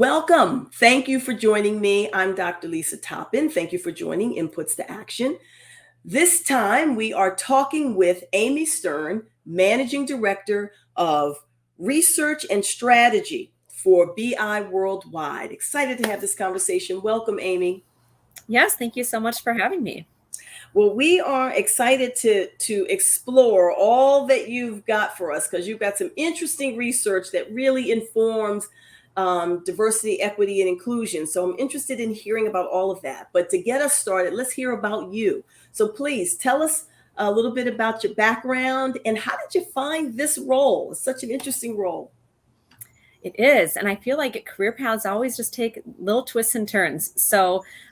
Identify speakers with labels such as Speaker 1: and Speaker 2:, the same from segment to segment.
Speaker 1: Welcome. Thank you for joining me. I'm Dr. Lisa Toppin. Thank you for joining Inputs to Action. This time we are talking with Amy Stern, Managing Director of Research and Strategy for BI Worldwide. Excited to have this conversation. Welcome, Amy.
Speaker 2: Yes, thank you so much for having me.
Speaker 1: Well, we are excited to explore all that you've got for us because you've got some interesting research that really informs diversity, equity, and inclusion. So I'm interested in hearing about all of that. But to get us started, let's hear about you. So please tell us a little bit about your background and how did you find this role? It's such an interesting role.
Speaker 2: It is. And I feel like career paths always just take little twists and turns.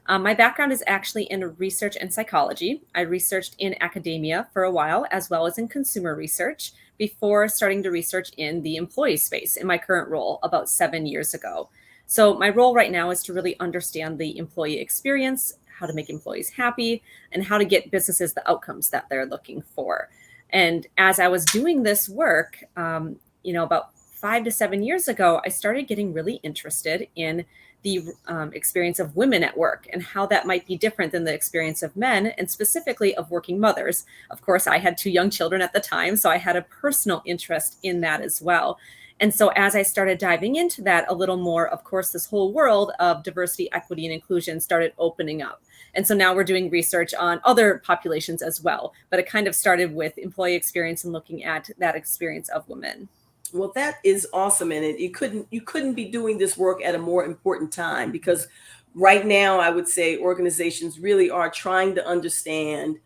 Speaker 2: My background is actually in research and psychology. I researched in academia for a while, as well as in consumer research, before starting to research in the employee space in my current role about 7 years ago. So, my role right now is to really understand the employee experience, how to make employees happy, and how to get businesses the outcomes that they're looking for. And as I was doing this work, about 5 to 7 years ago, I started getting really interested in the experience of women at work and how that might be different than the experience of men, and specifically of working mothers. Of course, I had 2 young children at the time, so I had a personal interest in that as well. And so, as I started diving into that a little more, of course, this whole world of diversity, equity, and inclusion started opening up. And so now we're doing research on other populations as well. But it kind of started with employee experience and looking at that experience of women.
Speaker 1: Well, that is awesome, and you couldn't be doing this work at a more important time because right now I would say organizations really are trying to understand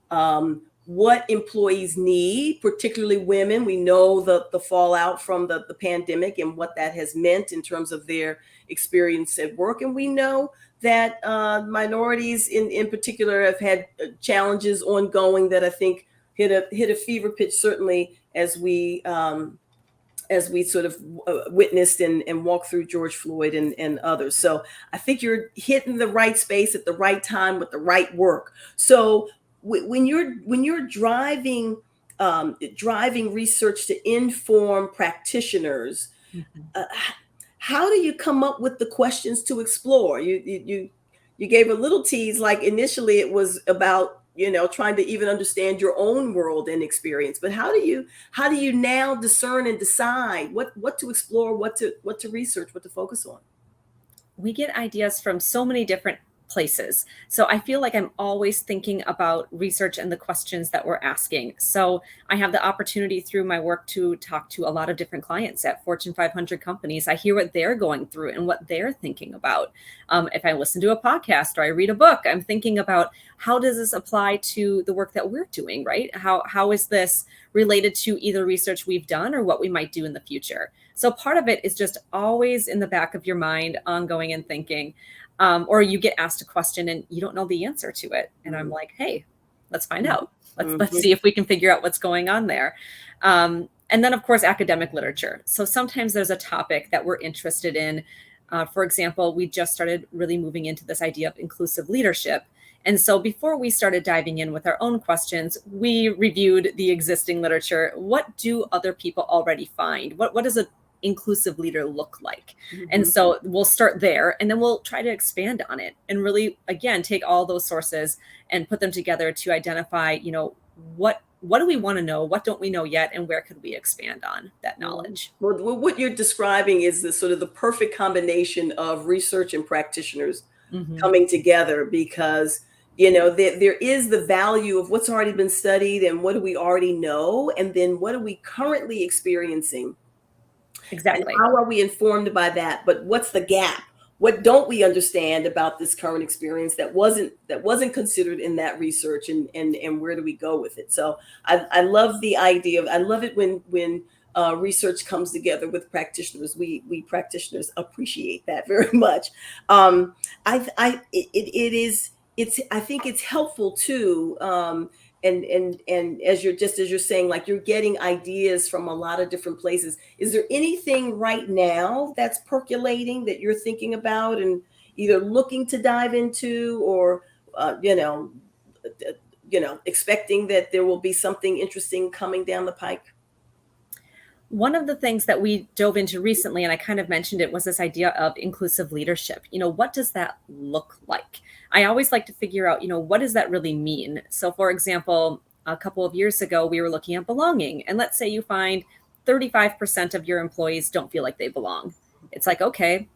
Speaker 1: what employees need, particularly women. We know the fallout from the pandemic and what that has meant in terms of their experience at work, and we know that minorities in particular have had challenges ongoing that I think hit a fever pitch certainly as we sort of witnessed and walked through George Floyd and others. So I think you're hitting the right space at the right time with the right work. So when you're driving research to inform practitioners,
Speaker 2: Mhm.
Speaker 1: uh, how do you come up with the questions to explore? You gave a little tease, like initially it was about trying to even understand your own world and experience, but how do you now discern and decide what to explore, what to research, what to focus on?
Speaker 2: We get ideas from so many different places. So I feel like I'm always thinking about research and the questions that we're asking. So I have the opportunity through my work to talk to a lot of different clients at Fortune 500 companies. I hear what they're going through and what they're thinking about. If I listen to a podcast or I read a book, I'm thinking about how does this apply to the work that we're doing, right? How is this related to either research we've done or what we might do in the future? So part of it is just always in the back of your mind, ongoing and thinking. Or you get asked a question and you don't know the answer to it, and I'm
Speaker 1: Mhm,
Speaker 2: like, hey, let's find
Speaker 1: mhm,
Speaker 2: out. Let's
Speaker 1: mhm.
Speaker 2: see if we can figure out what's going on there. And then, of course, academic literature. So sometimes there's a topic that we're interested in. For example, we just started really moving into this idea of inclusive leadership. And so before we started diving in with our own questions, we reviewed the existing literature. What do other people already find? What does a inclusive leader look like? And
Speaker 1: Mhm.
Speaker 2: so we'll start there and then we'll try to expand on it and really, again, take all those sources and put them together to identify, what do we want to know? What don't we know yet? And where could we expand on that
Speaker 1: Mhm.
Speaker 2: knowledge?
Speaker 1: Well, what you're describing is the sort of the perfect combination of research and practitioners
Speaker 2: Hmm.
Speaker 1: coming together because there is the value of what's already been studied and what do we already know, and then what are we currently experiencing and
Speaker 2: Exactly.
Speaker 1: how are we informed by that, but what's the gap? What don't we understand about this current experience that wasn't considered in that research, and where do we go with it? So I love the idea of, I love it when research comes together with practitioners. We practitioners appreciate that very much. It is, it's, I think it's helpful too. And as you're saying, like you're getting ideas from a lot of different places. Is there anything right now that's percolating that you're thinking about and either looking to dive into, or uh, you know expecting that there will be something interesting coming down the pike?
Speaker 2: One of the things that we dove into recently, and I kind of mentioned it, was this idea of inclusive leadership. What does that look like? I always like to figure out, what does that really mean? So, for example, a couple of years ago, we were looking at belonging. And let's say you find 35% of your employees don't feel like they belong. It's like, okay,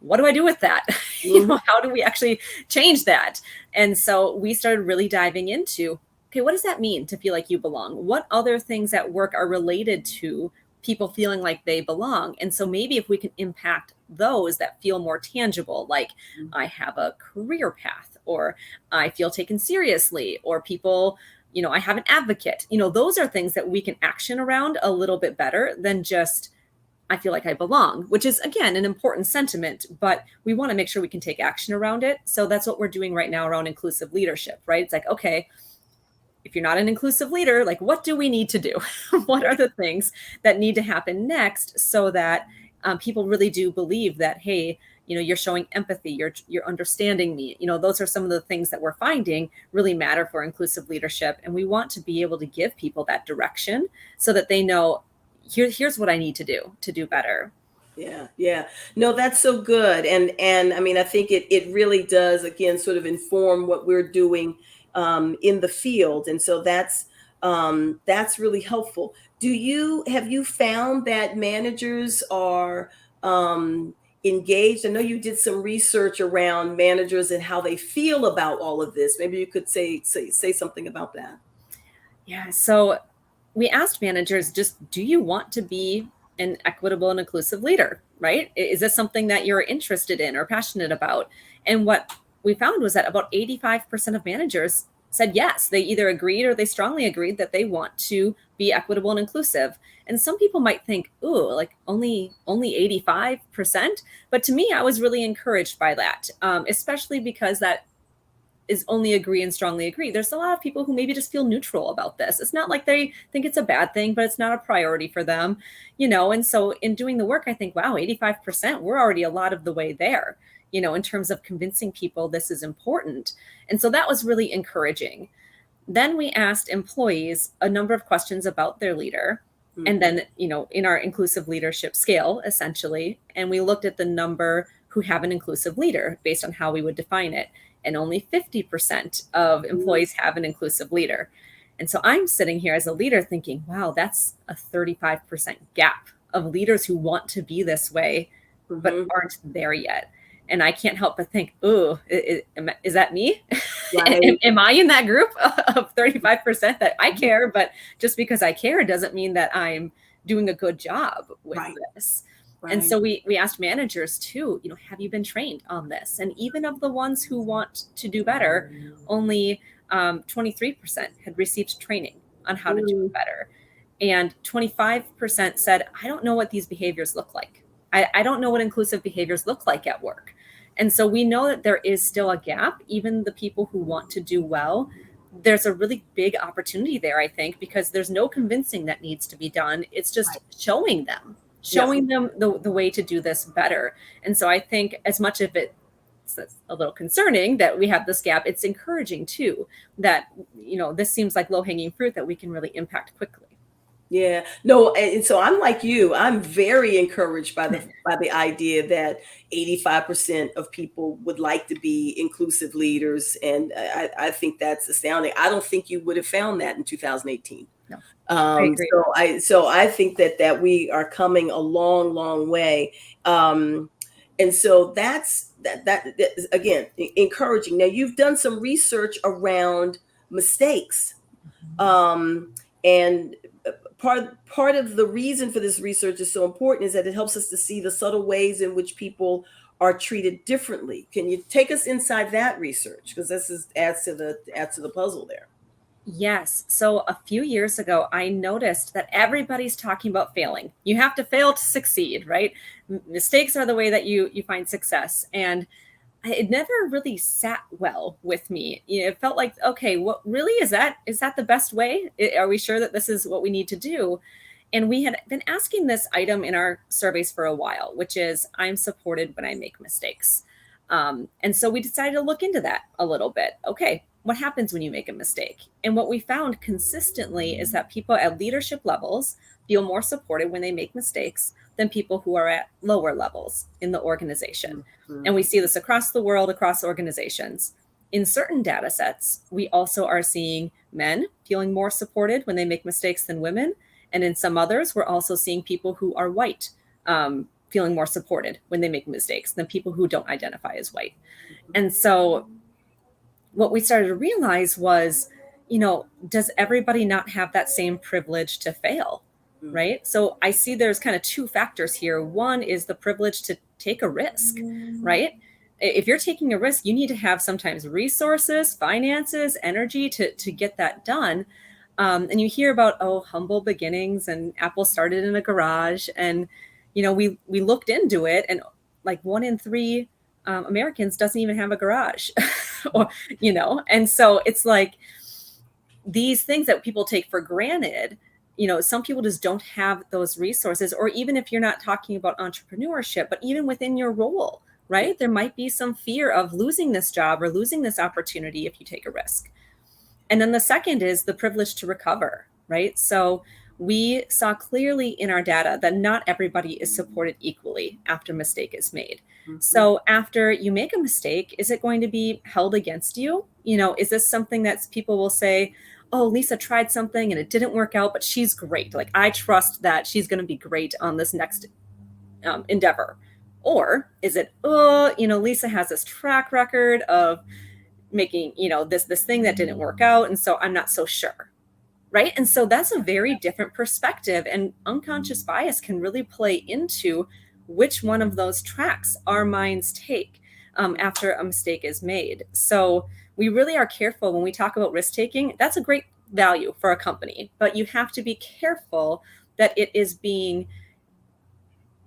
Speaker 2: what do I do with that?
Speaker 1: Mhm.
Speaker 2: How do we actually change that? And so we started really diving into, okay, what does that mean to feel like you belong? What other things at work are related to people feeling like they belong? And so maybe if we can impact those that feel more tangible, like I have a career path, or I feel taken seriously, or people, I have an advocate, those are things that we can action around a little bit better than just I feel like I belong, which is, again, an important sentiment, but we want to make sure we can take action around it. So that's what we're doing right now around inclusive leadership, right? It's like, okay, if you're not an inclusive leader, like, what do we need to do? What are the things that need to happen next so that people really do believe that, hey, you're showing empathy, you're understanding me. Those are some of the things that we're finding really matter for inclusive leadership, and we want to be able to give people that direction so that they know here's what I need to do better.
Speaker 1: Yeah, yeah. No, that's so good. And I mean, I think it really does again sort of inform what we're doing in the field. And so that's really helpful. Have you found that managers are engaged? I know you did some research around managers and how they feel about all of this. Maybe you could say something about that.
Speaker 2: Yeah. So we asked managers, just do you want to be an equitable and inclusive leader, right? Is this something that you're interested in or passionate about? And what we found was that about 85% of managers said yes. They either agreed or they strongly agreed that they want to be equitable and inclusive. And some people might think, ooh, like only 85%. But to me, I was really encouraged by that, especially because that is only agree and strongly agree. There's a lot of people who maybe just feel neutral about this. It's not like they think it's a bad thing, but it's not a priority for them, And so in doing the work, I think, wow, 85%, we're already a lot of the way there, in terms of convincing people this is important. And so that was really encouraging. Then we asked employees a number of questions about their leader. And
Speaker 1: Mhm.
Speaker 2: then, in our inclusive leadership scale, essentially, and we looked at the number who have an inclusive leader based on how we would define it. And only 50% of employees have an inclusive leader. And so I'm sitting here as a leader thinking, wow, that's a 35% gap of leaders who want to be this way, but
Speaker 1: Mhm.
Speaker 2: aren't there yet. And I can't help but think, ooh, is that me?
Speaker 1: Right.
Speaker 2: Am I in that group of 35% that I care, but just because I care doesn't mean that I'm doing a good job with
Speaker 1: Right.
Speaker 2: this. And
Speaker 1: Right.
Speaker 2: so we asked managers too, have you been trained on this? And even of the ones who want to do better, only 23% had received training on how to do it
Speaker 1: Mm.
Speaker 2: better. And 25% said, I don't know what these behaviors look like. I don't know what inclusive behaviors look like at work. And so we know that there is still a gap. Even the people who want to do well, there's a really big opportunity there, I think, because there's no convincing that needs to be done. It's just
Speaker 1: Right. Yeah.
Speaker 2: showing them the way to do this better. And so I think as much of it, it's a little concerning that we have this gap, it's encouraging too that, this seems like low hanging fruit that we can really impact quickly.
Speaker 1: Yeah. No, and so I'm like you. I'm very encouraged by the idea that 85% of people would like to be inclusive leaders. And I think that's astounding. I don't think you would have found that in 2018.
Speaker 2: No, I agree.
Speaker 1: So I think that we are coming a long, long way. And so that is, again, encouraging. Now you've done some research around mistakes. Um, and part of the reason for this research is so important is that it helps us to see the subtle ways in which people are treated differently. Can you take us inside that research? Because this is adds to the puzzle there.
Speaker 2: Yes. So a few years ago, I noticed that everybody's talking about failing. You have to fail to succeed, right? Mistakes are the way that you find success. And it never really sat well with me. It felt like, okay, what really is that the best way? Are we sure that this is what we need to do? And we had been asking this item in our surveys for a while, which is I'm supported when I make mistakes. And so we decided to look into that a little bit. Okay, what happens when you make a mistake? And what we found consistently is that people at leadership levels feel more supported when they make mistakes than people who are at lower levels in the organization. And
Speaker 1: Mhm.
Speaker 2: we see this across the world, across organizations. In certain data sets, we also are seeing men feeling more supported when they make mistakes than women. And in some others, we're also seeing people who are white feeling more supported when they make mistakes than people who don't identify as white. And so what we started to realize was, does everybody not have that same privilege to fail?
Speaker 1: Mhm.
Speaker 2: Right. So I see there's kind of two factors here. One is the privilege to take a risk, right? If you're taking a risk, you need to have sometimes resources, finances, energy to get that done. And you hear about, oh, humble beginnings, and Apple started in a garage. And, we looked into it, and like 1 in 3 Americans doesn't even have a garage. or and so it's like these things that people take for granted. Some people just don't have those resources. Or even if you're not talking about entrepreneurship, but even within your role,
Speaker 1: Yeah.
Speaker 2: right, there might be some fear of losing this job or losing this opportunity if you take a risk. And then the second is the privilege to recover, right? So we saw clearly in our data that not everybody is supported equally after a mistake is made.
Speaker 1: Mhm.
Speaker 2: So after you make a mistake, is it going to be held against you? Is this something that people will say, oh, Lisa tried something and it didn't work out, but she's great. Like, I trust that she's going to be great on this next endeavor. Or is it, oh, Lisa has this track record of making this thing that didn't work out, and so I'm not so sure, right? And so that's a very different perspective, and unconscious bias can really play into which one of those tracks our minds take after a mistake is made. So we really are careful when we talk about risk taking. That's a great value for a company, but you have to be careful that it is being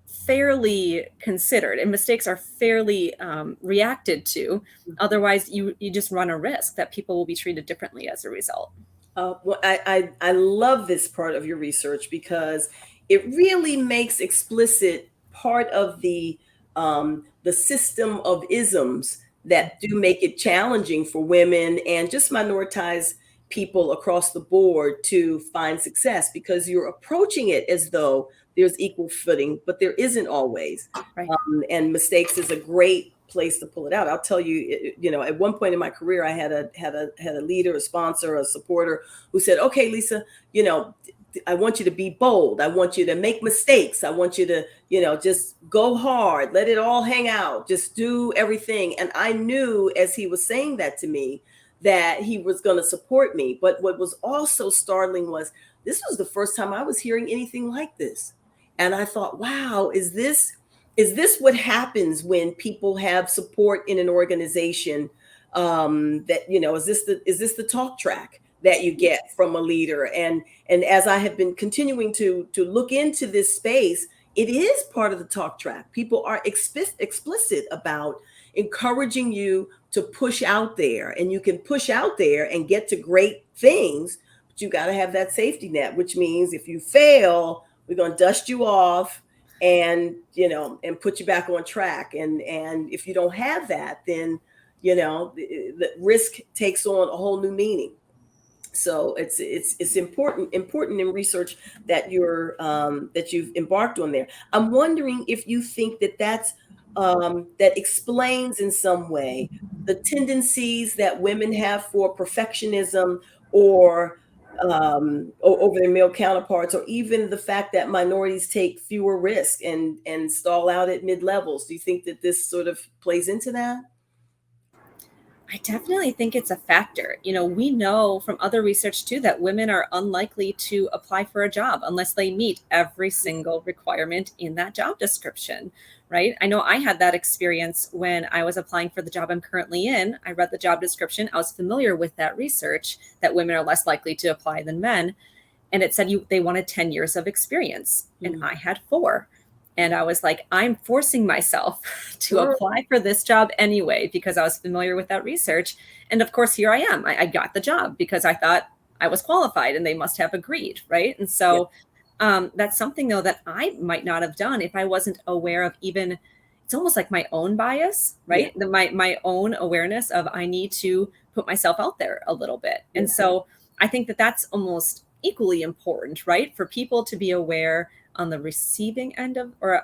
Speaker 2: fairly considered and mistakes are fairly reacted to.
Speaker 1: Mhm.
Speaker 2: Otherwise, you just run a risk that people will be treated differently as a result.
Speaker 1: Well, I love this part of your research because it really makes explicit part of the system of isms that do make it challenging for women and just minoritized people across the board to find success, because you're approaching it as though there's equal footing, but there isn't always.
Speaker 2: Right.
Speaker 1: And mistakes is a great place to pull it out. I'll tell you, at one point in my career, I had a leader, a sponsor, a supporter who said, "Okay, Lisa, I want you to be bold. I want you to make mistakes. I want you to, just go hard, let it all hang out, just do everything." And I knew as he was saying that to me that he was going to support me. But what was also startling was this was the first time I was hearing anything like this. And I thought, wow, is this what happens when people have support in an organization? That is this the talk track that you get from a leader? And as I have been continuing to look into this space, it is part of the talk track. People are explicit about encouraging you to push out there, and you can push out there and get to great things, but you got to have that safety net, which means if you fail, we're going to dust you off and put you back on track. And if you don't have that, then the risk takes on a whole new meaning. So it's important in research that you've embarked on there. I'm wondering if you think that explains in some way the tendencies that women have for perfectionism, or over their male counterparts, or even the fact that minorities take fewer risks and stall out at mid levels. Do you think that this sort of plays into that?
Speaker 2: I definitely think it's a factor. We know from other research too that women are unlikely to apply for a job unless they meet every single requirement in that job description, right? I know I had that experience when I was applying for the job I'm currently in. I read the job description, I was familiar with that research that women are less likely to apply than men, and it said they wanted 10 years of experience and
Speaker 1: Mm.
Speaker 2: I had 4. And I was like, I'm forcing myself to
Speaker 1: Girl.
Speaker 2: apply for this job anyway because I was familiar with that research. And of course, here I am. I got the job because I thought I was qualified and they must have agreed, right? And
Speaker 1: Yeah.
Speaker 2: so that's something though that I might not have done if I wasn't aware of even it's almost like my own bias,
Speaker 1: Yeah.
Speaker 2: right? My own awareness of I need to put myself out there a little bit.
Speaker 1: Yeah.
Speaker 2: And so I think that that's almost equally important, right? For people to be aware on the receiving end of, or I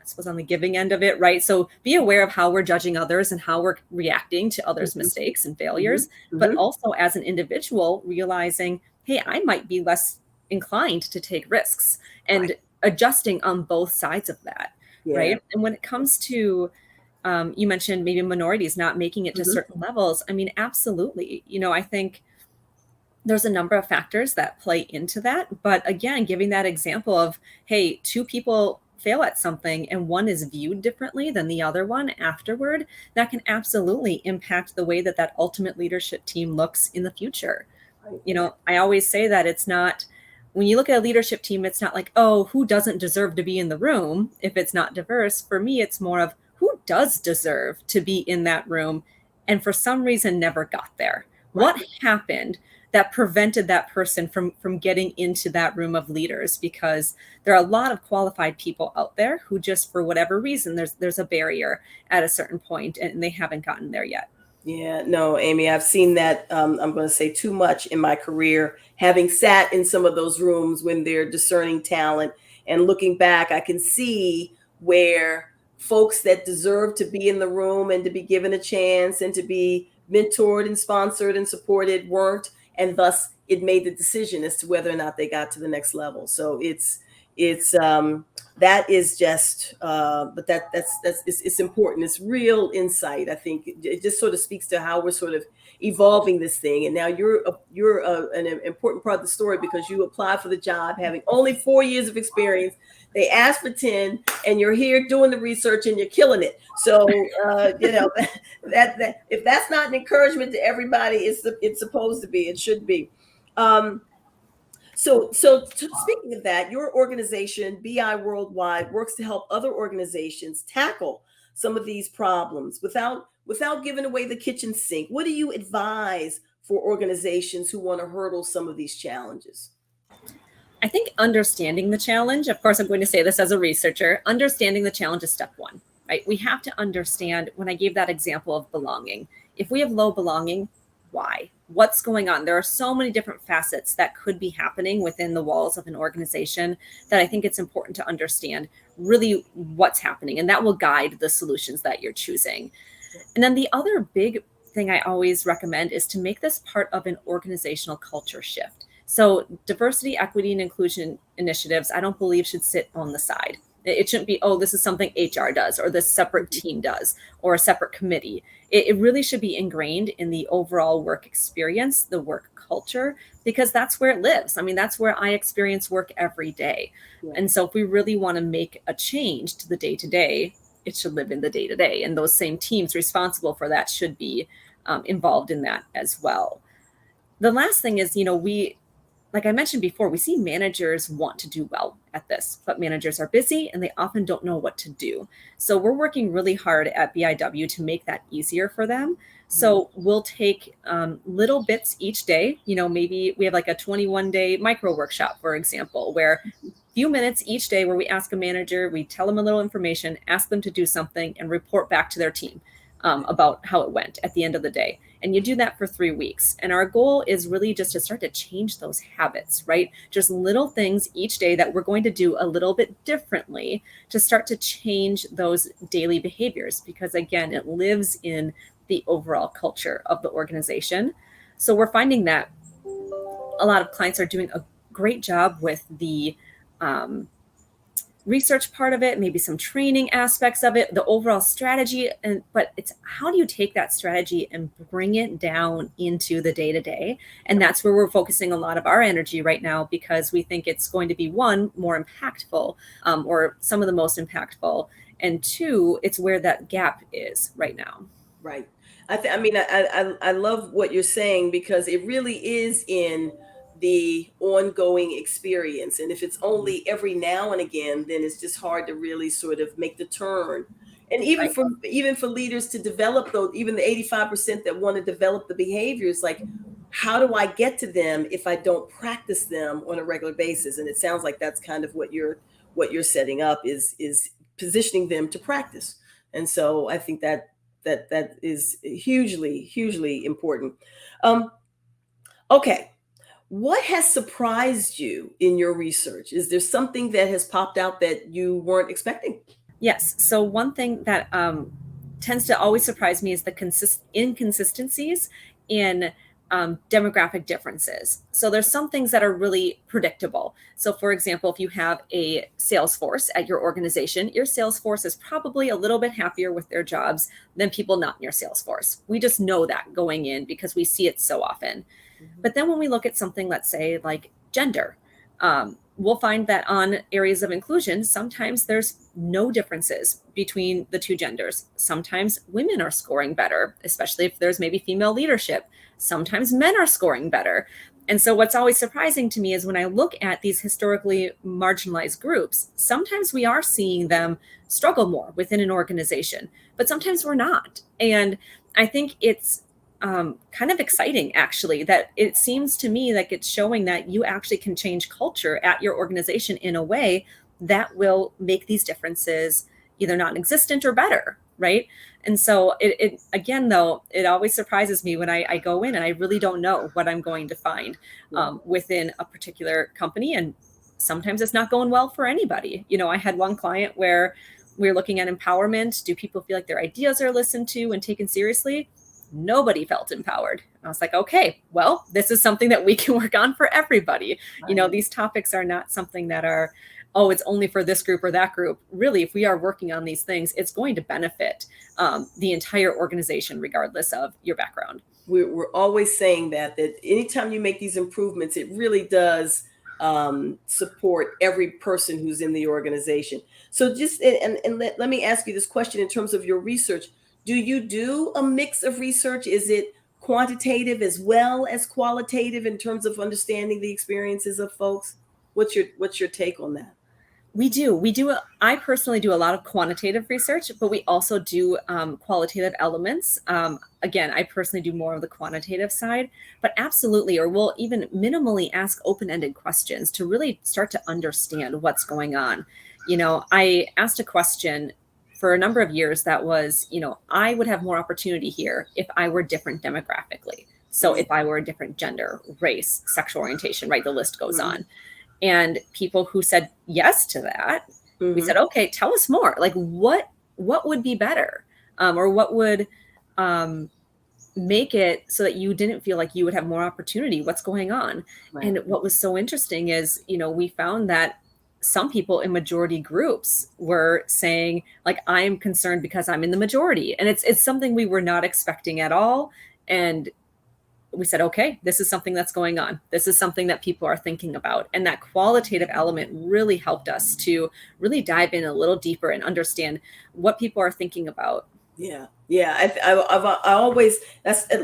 Speaker 2: suppose on the giving end of it, right? So be aware of how we're judging others and how we're reacting to others'
Speaker 1: Hmm.
Speaker 2: mistakes and
Speaker 1: Hmm.
Speaker 2: failures, but
Speaker 1: Hmm.
Speaker 2: also as an individual, realizing, hey, I might be less inclined to take risks
Speaker 1: Right.
Speaker 2: and adjusting on both sides of that,
Speaker 1: Yeah.
Speaker 2: right? And when it comes to, you mentioned maybe minorities not making it to
Speaker 1: Hmm.
Speaker 2: certain levels. I mean, absolutely. I think there's a number of factors that play into that. But again, giving that example of, hey, two people fail at something and one is viewed differently than the other one afterward, that can absolutely impact the way that that ultimate leadership team looks in the future.
Speaker 1: Right.
Speaker 2: I always say that it's not, when you look at a leadership team, it's not like, oh, who doesn't deserve to be in the room if it's not diverse. For me, it's more of who does deserve to be in that room and for some reason never got there.
Speaker 1: Right.
Speaker 2: What happened that prevented that person from getting into that room of leaders? Because there are a lot of qualified people out there who just for whatever reason there's a barrier at a certain point and they haven't gotten there yet.
Speaker 1: Yeah, no, Amy, I've seen that. I'm going to say too much in my career, having sat in some of those rooms when they're discerning talent and looking back, I can see where folks that deserve to be in the room and to be given a chance and to be mentored and sponsored and supported weren't, and thus it made the decision as to whether or not they got to the next level. So it's that is just but that's it's important. It's real insight. I think it just sort of speaks to how we're sort of evolving this thing. And now an important part of the story because you applied for the job having only 4 years of experience. They asked for 10 and you're here doing the research and you're killing it. So that if that's not an encouragement to everybody, it's supposed to be. It should be. um, speaking of that, your organization, BI Worldwide, works to help other organizations tackle some of these problems without giving away the kitchen sink. What do you advise for organizations who want to hurdle some of these challenges?
Speaker 2: I think understanding the challenge, of course, I'm going to say this as a researcher, understanding the challenge is step one, right? We have to understand when I gave that example of belonging. If we have low belonging, why? What's going on? There are so many different facets that could be happening within the walls of an organization that I think it's important to understand really what's happening, and that will guide the solutions that you're choosing. And then the other big thing I always recommend is to make this part of an organizational culture shift. So, diversity, equity, and inclusion initiatives, I don't believe should sit on the side. It shouldn't be, oh, this is something HR does, or this separate
Speaker 1: Mhm.
Speaker 2: team does, or a separate committee. It really should be ingrained in the overall work experience, the work culture, because that's where it lives. I mean, that's where I experience work every day.
Speaker 1: Yeah.
Speaker 2: And so, if we really want to make a change to the day to day, it should live in the day to day. And those same teams responsible for that should be involved in that as well. The last thing is, like I mentioned before, we see managers want to do well at this, but managers are busy and they often don't know what to do. So we're working really hard at BIW to make that easier for them.
Speaker 1: Mhm.
Speaker 2: So we'll take little bits each day. Maybe we have like a 21-day micro workshop, for example, where few minutes each day where we ask a manager, we tell them a little information, ask them to do something, and report back to their team about how it went at the end of the day. And you do that for 3 weeks. And our goal is really just to start to change those habits, right? Just little things each day that we're going to do a little bit differently to start to change those daily behaviors. Because again, it lives in the overall culture of the organization. So we're finding that a lot of clients are doing a great job with the um, research part of it, maybe some training aspects of it, the overall strategy, and but it's how do you take that strategy and bring it down into the day to day? And that's where we're focusing a lot of our energy right now because we think it's going to be one more impactful, or some of the most impactful, and two, it's where that gap is right now.
Speaker 1: Right. I mean, I love what you're saying because it really is in the ongoing experience. And if it's only every now and again, then it's just hard to really sort of make the turn. And
Speaker 2: Right.
Speaker 1: even for leaders to develop those, even the 85% that want to develop the behaviors, like how do I get to them if I don't practice them on a regular basis? And it sounds like that's kind of what you're setting up is positioning them to practice. And so I think that is hugely important. Um, okay, what has surprised you in your research? Is there something that has popped out that you weren't expecting?
Speaker 2: Yes. So one thing that tends to always surprise me is the inconsistencies in demographic differences. So there's some things that are really predictable. So for example, if you have a sales force at your organization, your sales force is probably a little bit happier with their jobs than people not in your sales force. We just know that going in because we see it so often.
Speaker 1: Mhm.
Speaker 2: But then when we look at something, let's say like gender, we'll find that on areas of inclusion, sometimes there's no differences between the two genders. Sometimes women are scoring better, especially if there's maybe female leadership. Sometimes men are scoring better. And so, what's always surprising to me is when I look at these historically marginalized groups, sometimes we are seeing them struggle more within an organization, but sometimes we're not. And I think it's kind of exciting, actually, that it seems to me like it's showing that you actually can change culture at your organization in a way that will make these differences either non-existent or better, right? And so it again, though, it always surprises me when I go in and I really don't know what I'm going to find
Speaker 1: Yeah.
Speaker 2: within a particular company. And sometimes it's not going well for anybody. I had one client where we were looking at empowerment. Do people feel like their ideas are listened to and taken seriously? Nobody felt empowered. I was like, okay, well, this is something that we can work on for everybody.
Speaker 1: Right.
Speaker 2: These topics are not something that are, oh, it's only for this group or that group. Really, if we are working on these things, it's going to benefit the entire organization, regardless of your background.
Speaker 1: We're always saying that anytime you make these improvements, it really does support every person who's in the organization. So just and let me ask you this question in terms of your research. Do you do a mix of research? Is it quantitative as well as qualitative in terms of understanding the experiences of folks? What's your take on that?
Speaker 2: I personally do a lot of quantitative research, but we also do qualitative elements. Again, I personally do more of the quantitative side, but absolutely, or we'll even minimally ask open-ended questions to really start to understand what's going on. I asked a question for a number of years that was, I would have more opportunity here if I were different demographically. So if I were a different gender, race, sexual orientation, right? The list goes
Speaker 1: Mm-hmm.
Speaker 2: on. And people who said yes to that, we
Speaker 1: Mm-hmm.
Speaker 2: said, okay, tell us more. Like what would be better, or what would um, make it so that you didn't feel like you would have more opportunity? What's going on?
Speaker 1: Right.
Speaker 2: And what was so interesting is, we found that some people in majority groups were saying, like, I'm concerned because I'm in the majority, and it's something we were not expecting at all. And we said, okay, this is something that's going on. This is something that people are thinking about. And that qualitative element really helped us to really dive in a little deeper and understand what people are thinking about.
Speaker 1: Yeah, yeah. I always that's a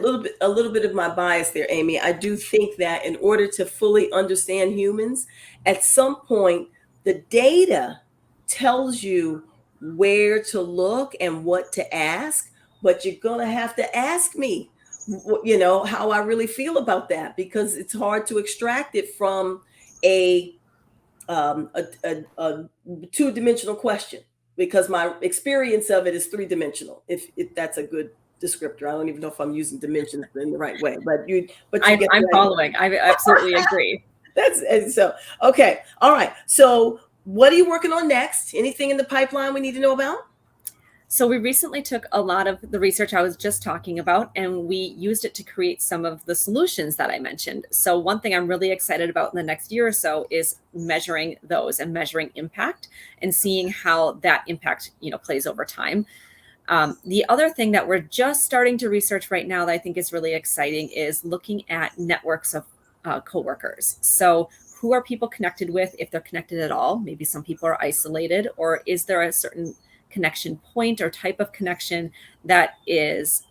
Speaker 1: little bit of my bias there, Amy. I do think that in order to fully understand humans, at some point the data tells you where to look and what to ask, but you're gonna have to ask me, how I really feel about that because it's hard to extract it from a a two-dimensional question because my experience of it is three-dimensional. If that's a good descriptor, I don't even know if I'm using dimensions in the right way, but you get
Speaker 2: I'm
Speaker 1: the idea.
Speaker 2: following. I absolutely agree.
Speaker 1: That's and so okay. All right. So what are you working on next? Anything in the pipeline we need to know about?
Speaker 2: So we recently took a lot of the research I was just talking about and we used it to create some of the solutions that I mentioned. So one thing I'm really excited about in the next year or so is measuring those and measuring impact and seeing how that impact, plays over time. The other thing that we're just starting to research right now that I think is really exciting is looking at networks of coworkers. So who are people connected with, if they're connected at all? Maybe some people are isolated, or is there a certain connection point or type of connection that is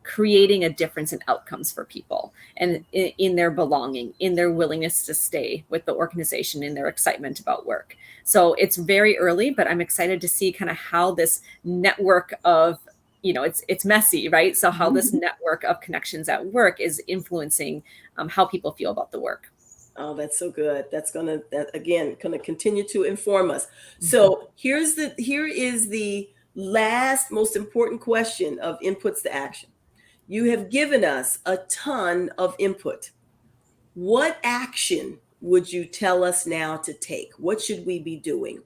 Speaker 2: creating a difference in outcomes for people and in their belonging, in their willingness to stay with the organization, in their excitement about work. So it's very early, but I'm excited to see kind of how this network of, it's messy, right? So how this network of connections at work is influencing how people feel about the work.
Speaker 1: Oh, that's so good. That again gonna continue to inform us.
Speaker 2: Mhm.
Speaker 1: So here is the Last, most important question of inputs to action. You have given us a ton of input. What action would you tell us now to take? What should we be doing?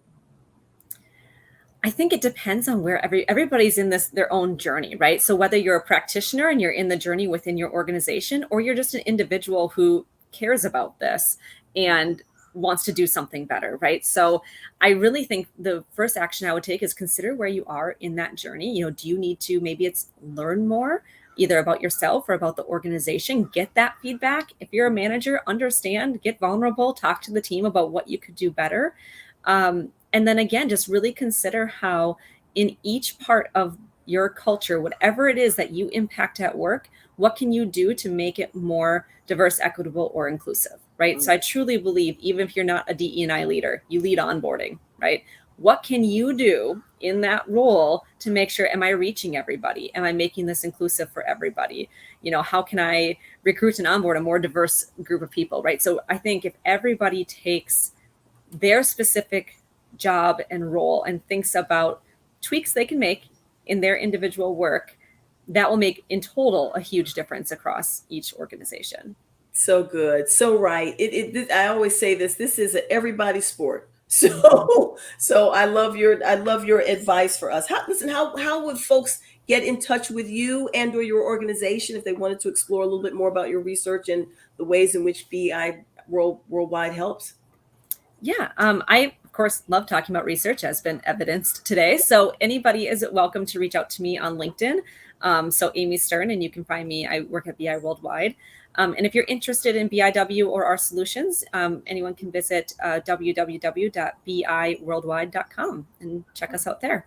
Speaker 2: I think it depends on where everybody's in this their own journey, right? So whether you're a practitioner and you're in the journey within your organization, or you're just an individual who cares about this and wants to do something better, right? So I really think the first action I would take is consider where you are in that journey. Do you need to, maybe it's learn more either about yourself or about the organization, get that feedback. If you're a manager, understand, get vulnerable, talk to the team about what you could do better. And then again, just really consider how in each part of your culture, whatever it is that you impact at work, what can you do to make it more diverse, equitable, or inclusive, right? So I truly believe, even if you're not a DE&I leader, you lead onboarding, right? What can you do in that role to make sure, am I reaching everybody? Am I making this inclusive for everybody? How can I recruit and onboard a more diverse group of people, right? So I think if everybody takes their specific job and role and thinks about tweaks they can make in their individual work, that will make in total a huge difference across each organization.
Speaker 1: So good, so right. I always say this is an everybody sport.
Speaker 2: Mhm.
Speaker 1: So I love your advice for us. How would folks get in touch with you and or your organization if they wanted to explore a little bit more about your research and the ways in which BI worldwide helps?
Speaker 2: Yeah, I of course love talking about research, as been evidenced today. So anybody is welcome to reach out to me on LinkedIn. So Amy Stern, and you can find me. I work at BI Worldwide. And if you're interested in BIW or our solutions, anyone can visit www.biworldwide.com and check us out there.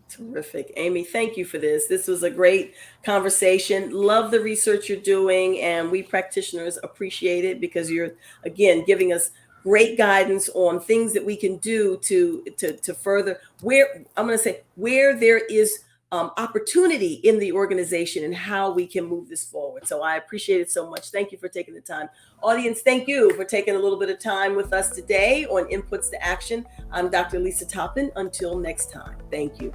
Speaker 1: Terrific. Amy, thank you for this. This was a great conversation. Love the research you're doing, and we practitioners appreciate it because you're, again, giving us great guidance on things that we can do to further where I'm going to say where there is opportunity in the organization and how we can move this forward. So I appreciate it so much. Thank you for taking the time. Audience, thank you for taking a little bit of time with us today on Inputs to Action. I'm Dr. Lisa Toppin. Until next time, thank you.